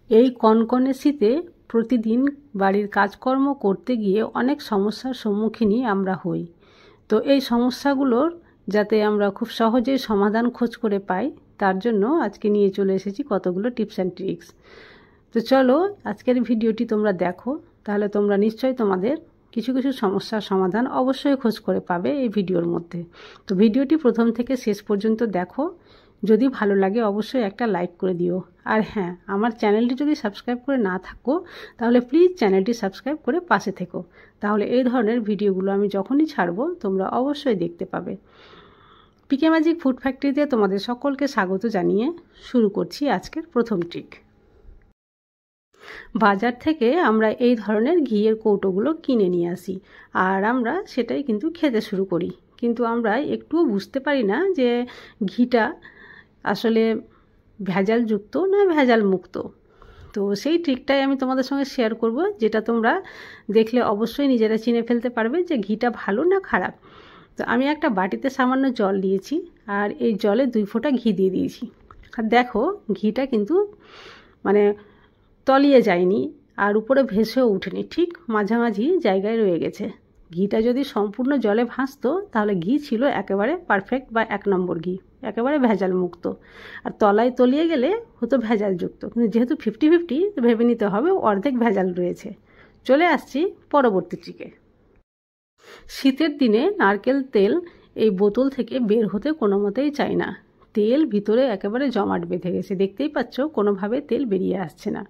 এই কনকনে শীতে প্রতিদিন বাড়ির কাজকর্ম করতে গিয়ে অনেক সমস্যার সম্মুখীনই আমরা হই। তো এই সমস্যাগুলোর যাতে আমরা খুব সহজেই সমাধান খোঁজ করে পাই, তার জন্য আজকে নিয়ে চলে এসেছি কতগুলো টিপস অ্যান্ড ট্রিক্স। তো চলো আজকের ভিডিওটি তোমরা দেখো, তাহলে তোমরা নিশ্চয়ই তোমাদের কিছু কিছু সমস্যার সমাধান অবশ্যই খোঁজ করে পাবে এই ভিডিওর মধ্যে। তো ভিডিওটি প্রথম থেকে শেষ পর্যন্ত দেখো, যদি ভালো লাগে অবশ্যই একটা লাইক করে দিও। আর হ্যাঁ, আমার চ্যানেলটি যদি সাবস্ক্রাইব করে না থাকো তাহলে প্লিজ চ্যানেলটি সাবস্ক্রাইব করে পাশে থেকো, তাহলে এই ধরনের ভিডিওগুলো আমি যখনই ছাড়বো তোমরা অবশ্যই দেখতে পাবে। পিকে ম্যাজিক ফুড ফ্যাক্টরিতে তোমাদের সকলকে স্বাগত জানিয়ে শুরু করছি আজকের প্রথম ট্রিক। বাজার থেকে আমরা এই ধরনের ঘিয়ের কৌটোগুলো কিনে নিয়ে আসি, আর আমরা সেটাই কিন্তু খেতে শুরু করি, কিন্তু আমরা একটুও বুঝতে পারি না যে ঘিটা আসলে ভেজালযুক্ত না ভেজাল মুক্ত। তো সেই ট্রিকটাই আমি তোমাদের সঙ্গে শেয়ার করব, যেটা তোমরা দেখলে অবশ্যই নিজেরা চিনে ফেলতে পারবে যে ঘিটা ভালো না খারাপ। তো আমি একটা বাটিতে সামান্য জল দিয়েছি, আর এই জলে 2 ফোঁটা ঘি দিয়ে দিয়েছি। আর দেখো ঘিটা কিন্তু মানে তলিয়ে যায়নি, আর উপরে ভেসেও উঠেনি, ঠিক মাঝামাঝি জায়গায় রয়ে গেছে। ঘিটা যদি সম্পূর্ণ জলে ভাসতো তাহলে ঘি ছিল একেবারে পারফেক্ট বা 1 নম্বর ঘি, একেবারে ভেজাল মুক্ত। আর তলায় তলিয়ে গেলে হতো ভেজালযুক্ত, কিন্তু যেহেতু 50-50 ভেবে নিতে হবে অর্ধেক ভেজাল রয়েছে। চলে আসছি পরবর্তী ট্রিকে। শীতের দিনে নারকেল তেল এই বোতল থেকে বের হতে কোনো মতেই চাই না। তেল ভিতরে একেবারে জমাট বেঁধে গেছে, দেখতেই পাচ্ছ কোনোভাবে তেল বেরিয়ে আসছে না।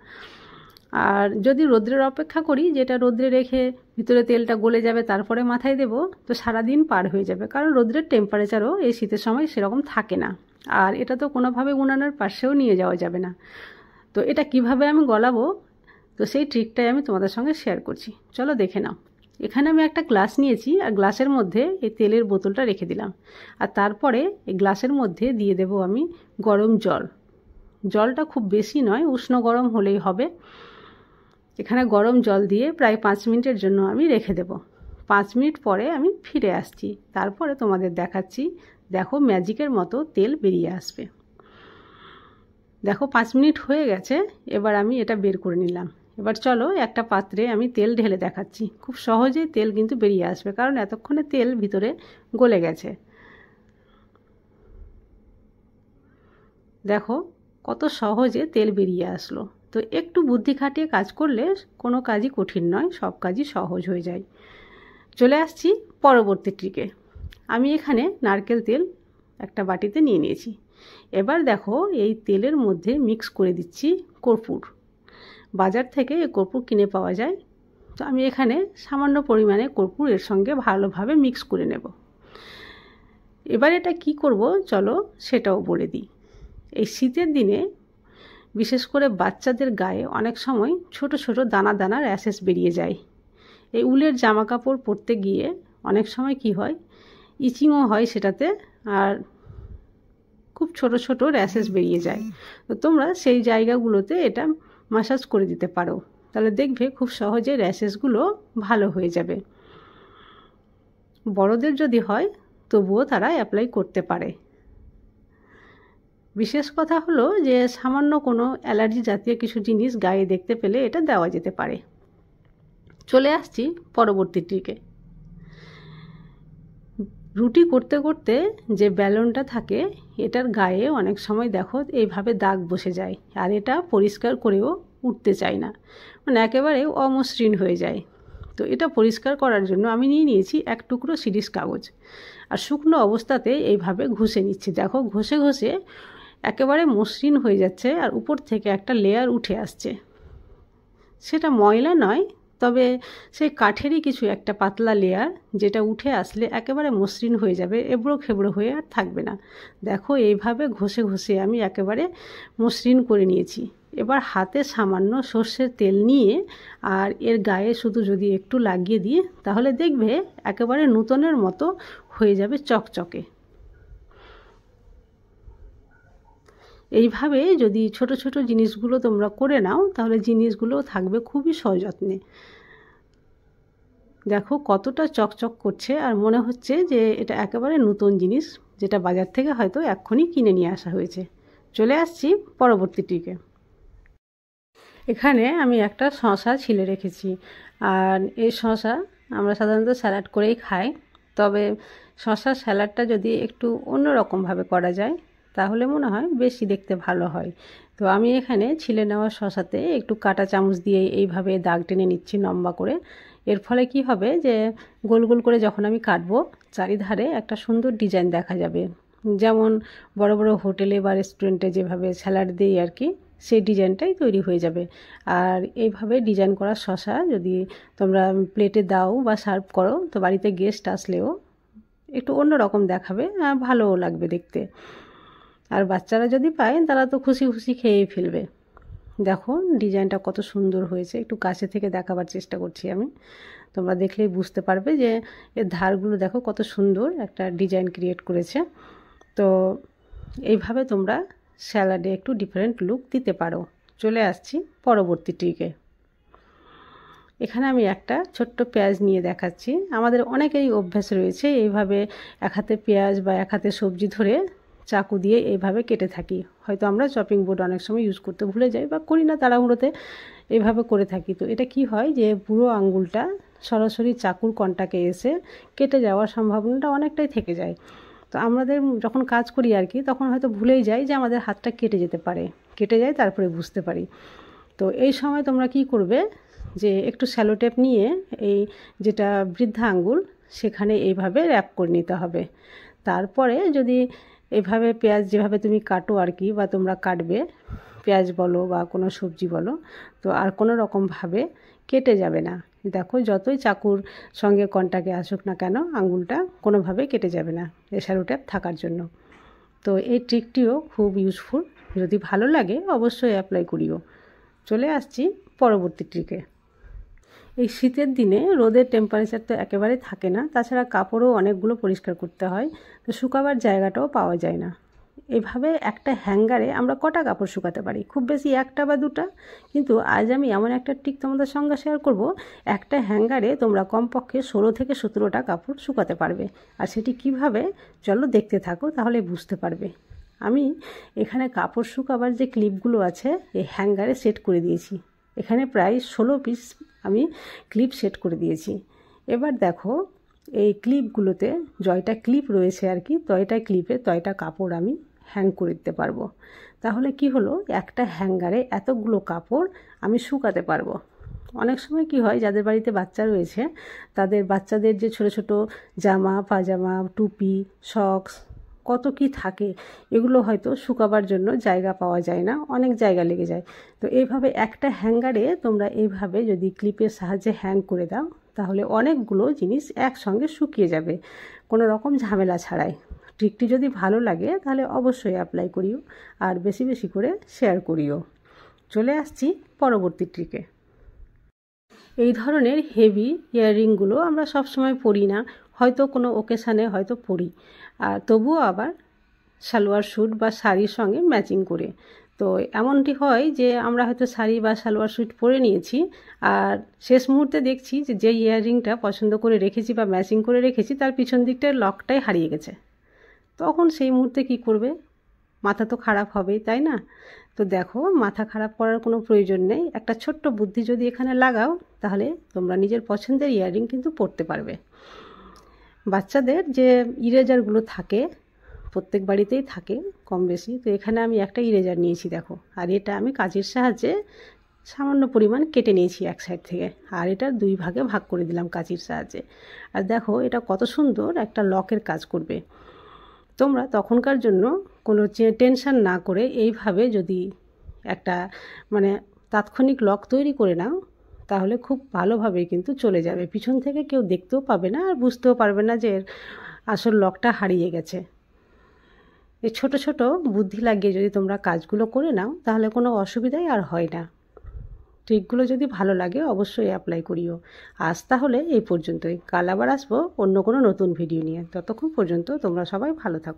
আর যদি রোদ্রের অপেক্ষা করি, যেটা রোদ্রে রেখে ভিতরে তেলটা গলে যাবে তারপরে মাথায় দেব, তো সারাদিন পার হয়ে যাবে, কারণ রোদ্রের টেম্পারেচারও এই শীতের সময় সেরকম থাকে না। আর এটা তো কোনোভাবে উনানের পাশেও নিয়ে যাওয়া যাবে না। তো এটা কিভাবে আমি গলাবো, তো সেই ট্রিকটাই আমি তোমাদের সঙ্গে শেয়ার করছি, চলো দেখে নাও। এখানে আমি একটা গ্লাস নিয়েছি, আর গ্লাসের মধ্যে এই তেলের বোতলটা রেখে দিলাম, আর তারপরে এই গ্লাসের মধ্যে দিয়ে দেব আমি গরম জল। জলটা খুব বেশি নয়, উষ্ণ গরম হলেই হবে। এখানে গরম জল দিয়ে প্রায় 5 মিনিটের জন্য আমি রেখে দেব। 5 মিনিট পরে আমি ফিরে আসছি, তারপরে তোমাদের দেখাচ্ছি। দেখো ম্যাজিকের মতো তেল বেরিয়ে আসবে। দেখো 5 মিনিট হয়ে গেছে, এবার আমি এটা বের করে নিলাম। এবার চলো একটা পাত্রে আমি তেল ঢেলে দেখাচ্ছি। খুব সহজেই তেল কিন্তু বেরিয়ে আসবে, কারণ এতক্ষণে তেল ভিতরে গলে গেছে। দেখো কত সহজে তেল বেরিয়ে আসলো। তো একটু বুদ্ধি খাটিয়ে কাজ করলে কোনো কাজই কঠিন নয়, সব কাজই সহজ হয়ে যায়। চলে আসছি পরবর্তী ট্রিকে। আমি এখানে নারকেল তেল একটা বাটিতে নিয়ে নিয়েছি। এবার দেখো এই তেলের মধ্যে মিক্স করে দিচ্ছি কর্পূর। বাজার থেকে এই কর্পূর কিনে পাওয়া যায়। তো আমি এখানে সামান্য পরিমাণে কর্পূর এর সঙ্গে ভালোভাবে মিক্স করে নেব। এবার এটা কি করব চলো সেটাও বলে দিই। এই শীতের দিনে বিশেষ করে বাচ্চাদের গায়ে অনেক সময় ছোট ছোট দানা দানা র্যাশেস বেরিয়ে যায়। এই উলের জামা কাপড় পরতে গিয়ে অনেক সময় কি হয়, ইচিংও হয় সেটাতে, আর খুব ছোট ছোট র্যাশেস বেরিয়ে যায়। তো তোমরা সেই জায়গাগুলোতে এটা ম্যাসাজ করে দিতে পারো, তাহলে দেখবে খুব সহজে র্যাশেসগুলো ভালো হয়ে যাবে। বড়দের যদি হয় তবুও তারা অ্যাপ্লাই করতে পারে। বিশেষ কথা হলো যে সামান্য কোনো অ্যালার্জি জাতীয় কিছু জিনিস গায়ে দেখতে পেলে এটা দেওয়া যেতে পারে। চলে আসছি পরবর্তী ট্রিকে। রুটি করতে করতে যে বেলনটা থাকে, এটার গায়ে অনেক সময় দেখো এইভাবে দাগ বসে যায়, আর এটা পরিষ্কার করেও উঠতে চায় না, মানে একেবারে অমসৃণ হয়ে যায়। তো এটা পরিষ্কার করার জন্য আমি নিয়ে নিয়েছি 1 টুকরো শিরিষ কাগজ, আর শুকনো অবস্থাতে এইভাবে ঘষে নিচ্ছি। দেখো ঘষে ঘষে একেবারে মসৃণ হয়ে যাচ্ছে, আর উপর থেকে একটা লেয়ার উঠে আসছে। সেটা ময়লা নয়, তবে সেই কাঠেরই কিছু একটা পাতলা লেয়ার, যেটা উঠে আসলে একেবারে মসৃণ হয়ে যাবে, এবড়ো খেবড়ো হয়ে আর থাকবে না। দেখো এইভাবে ঘষে ঘষে আমি একেবারে মসৃণ করে নিয়েছি। এবার হাতে সামান্য সর্ষের তেল নিয়ে আর এর গায়ে শুধু যদি একটু লাগিয়ে দিই, তাহলে দেখবে একেবারে নূতনের মতো হয়ে যাবে, চকচকে। এইভাবে যদি ছোট ছোট জিনিসগুলো তোমরা করে নাও, তাহলে জিনিসগুলো থাকবে খুবই সযত্নে। দেখো কতটা চকচক করছে, আর মনে হচ্ছে যে এটা একেবারে নতুন জিনিস, যেটা বাজার থেকে হয়তো এক্ষুনি কিনে নিয়ে আসা হয়েছে। চলে আসছি পরবর্তী ট্রিকে। এখানে আমি একটা শসা ছিলে রেখেছি, আর এই শসা আমরা সাধারণত স্যালাড করেই খাই, তবে শসার স্যালাডটা যদি একটু অন্যরকমভাবে করা যায় তাহলে মনে হয় বেশি দেখতে ভালো হয়। তো আমি এখানে ছিলে নেওয়া শসাতে একটু কাঁটা চামচ দিয়ে এইভাবে দাগ টেনে নিচ্ছি লম্বা করে। এর ফলে কি হবে যে গোল গোল করে যখন আমি কাটবো চারিধারে একটা সুন্দর ডিজাইন দেখা যাবে, যেমন বড় বড় হোটেলে বা রেস্টুরেন্টে যেভাবে স্যালাড দিই আর কি, সেই ডিজাইনটাই তৈরি হয়ে যাবে। আর এইভাবে ডিজাইন করা শসা যদি তোমরা প্লেটে দাও বা সার্ভ করো তো বাড়িতে গেস্ট আসলেও একটু অন্যরকম দেখাবে আর ভালোও লাগবে দেখতে। আর বাচ্চারা যদি পায় তারা তো খুশি খুশি খেয়েই ফেলবে। দেখো ডিজাইনটা কত সুন্দর হয়েছে, একটু কাছে থেকে দেখাবার চেষ্টা করছি আমি, তোমরা দেখলেই বুঝতে পারবে যে এর ধারগুলো দেখো কত সুন্দর একটা ডিজাইন ক্রিয়েট করেছে। তো এইভাবে তোমরা স্যালাডে একটু ডিফারেন্ট লুক দিতে পারো। চলে আসছি পরবর্তী ট্রিকে। এখানে আমি একটা ছোট্ট পেঁয়াজ নিয়ে দেখাচ্ছি। আমাদের অনেকেরই অভ্যাস রয়েছে এইভাবে এক হাতে পেঁয়াজ বা এক হাতে সবজি ধরে চাকু দিয়ে এইভাবে কেটে থাকি। হয়তো আমরা চপিং বোর্ড অনেক সময় ইউজ করতে ভুলে যাই বা করি না তাড়াহুড়োতে, এইভাবে করে থাকি। তো এটা কি হয় যে বুড়ো আঙ্গুলটা সরাসরি চাকুর কন্টাকে এসে কেটে যাওয়ার সম্ভাবনাটা অনেকটাই থেকে যায়। তো আমাদের যখন কাজ করি আর কি তখন হয়তো ভুলেই যাই যে আমাদের হাতটা কেটে যেতে পারে, কেটে যায় তারপরে বুঝতে পারি। তো এই সময় তোমরা কি করবে যে একটু স্যালো টেপ নিয়ে এই যেটা বৃদ্ধা আঙ্গুল সেখানে এইভাবে র্যাপ করে নিতে হবে। তারপরে যদি এভাবে পেঁয়াজ যেভাবে তুমি কাটো আর কি বা তোমরা কাটবে পেঁয়াজ বলো বা কোনো সবজি বলো, তো আর কোনো রকমভাবে কেটে যাবে না। দেখো যতই চাকুর সঙ্গে কন্টাকে আসুক না কেন আঙ্গুলটা কোনোভাবে কেটে যাবে না এই স্যালো টেপ থাকার জন্য। তো এই ট্রিকটিও খুব ইউজফুল, যদি ভালো লাগে অবশ্যই অ্যাপ্লাই করিও। চলে আসছি পরবর্তী ট্রিকে। এই শীতের দিনে রোদের টেম্পারেচার তো একেবারে থাকে না, তাছাড়া কাপড়ও অনেকগুলো পরিষ্কার করতে হয়, তো শুকাবার জায়গাটাও পাওয়া যায় না। এভাবে একটা হ্যাঙ্গারে আমরা কটা কাপড় শুকাতে পারি? খুব বেশি একটা বা দুটা। কিন্তু আজ আমি এমন একটা ট্রিক তোমাদের সঙ্গে শেয়ার করব, একটা হ্যাঙ্গারে তোমরা কমপক্ষে 16 থেকে 17টা কাপড় শুকাতে পারবে। আর সেটি কিভাবে চলো দেখতে থাকো, তাহলে বুঝতে পারবে। আমি এখানে কাপড় শুকাবার যে ক্লিপগুলো আছে এই হ্যাঙ্গারে সেট করে দিয়েছি। এখানে প্রায় 16 পিস আমি ক্লিপ সেট করে দিয়েছি। এবার দেখো এই ক্লিপগুলোতে জয়টা ক্লিপ রয়েছে আর কি, তয়টা ক্লিপে তয়টা কাপড় আমি হ্যাং করে দিতে পারবো। তাহলে কি হলো, একটা হ্যাঙ্গারে এতগুলো কাপড় আমি শুকাতে পারবো। অনেক সময় কি হয়, যাদের বাড়িতে বাচ্চা রয়েছে তাদের বাচ্চাদের যে ছোট ছোট জামা পাজামা টুপি সক্স কত কি থাকে, এগুলো হয়তো শুকাবার জন্য জায়গা পাওয়া যায় না, অনেক জায়গা লেগে যায়। তো এইভাবে একটা হ্যাঙ্গারে তোমরা এইভাবে যদি ক্লিপের সাহায্যে হ্যাং করে দাও তাহলে অনেকগুলো জিনিস একসঙ্গে শুকিয়ে যাবে কোনো রকম ঝামেলা ছাড়াই। ট্রিকটি যদি ভালো লাগে তাহলে অবশ্যই অ্যাপ্লাই করিও আর বেশি বেশি করে শেয়ার করিও। চলে আসছি পরবর্তী ট্রিকে। এই ধরনের হেভি ইয়াররিংগুলো আমরা সবসময় পরি না, হয়তো কোনো ওকেশানে হয়তো পরি, আর তবুও আবার সালোয়ার স্যুট বা শাড়ির সঙ্গে ম্যাচিং করে। তো এমনটি হয় যে আমরা হয়তো শাড়ি বা সালোয়ার স্যুট পরে নিয়েছি আর শেষ মুহূর্তে দেখছি যে ইয়াররিংটা পছন্দ করে রেখেছি বা ম্যাচিং করে রেখেছি তার পিছন দিকটার লকটাই হারিয়ে গেছে। তখন সেই মুহূর্তে কি করবে? মাথা তো খারাপ হবেই, তাই না? তো দেখো মাথা খারাপ করার কোনো প্রয়োজন নেই, একটা ছোট্ট বুদ্ধি যদি এখানে লাগাও তাহলে তোমরা নিজের পছন্দের ইয়াররিং কিন্তু পরতে পারবে। বাচ্চাদের যে ইরেজারগুলো থাকে প্রত্যেক বাড়িতেই থাকে কম বেশি, তো এখানে আমি একটা ইরেজার নিয়েছি দেখো, আর এটা আমি কাঁচির সাহায্যে সামান্য পরিমাণ কেটে নিয়েছি এক সাইড থেকে, আর এটা 2 ভাগে ভাগ করে দিলাম কাঁচির সাহায্যে। আর দেখো এটা কত সুন্দর একটা লকের কাজ করবে। তোমরা তখনকার জন্য কোনো টেনশন না করে এইভাবে যদি একটা মানে তাৎক্ষণিক লক তৈরি করে নাও তাহলে খুব ভালোভাবে কিন্তু চলে যাবে, পিছন থেকে কেউ দেখতেও পাবে না আর বুঝতেও পারবে না যে আসল লকটা হারিয়ে গেছে। এই ছোট ছোট বুদ্ধি লাগিয়ে যদি তোমরা কাজগুলো করে নাও তাহলে কোনো অসুবিধাই আর হয় না। ট্রিকগুলো যদি ভালো লাগে অবশ্যই অ্যাপ্লাই করিও। আজ তাহলে এই পর্যন্তই, কাল আবার আসবো অন্য কোনো নতুন ভিডিও নিয়ে। ততক্ষণ পর্যন্ত তোমরা সবাই ভালো থাকো।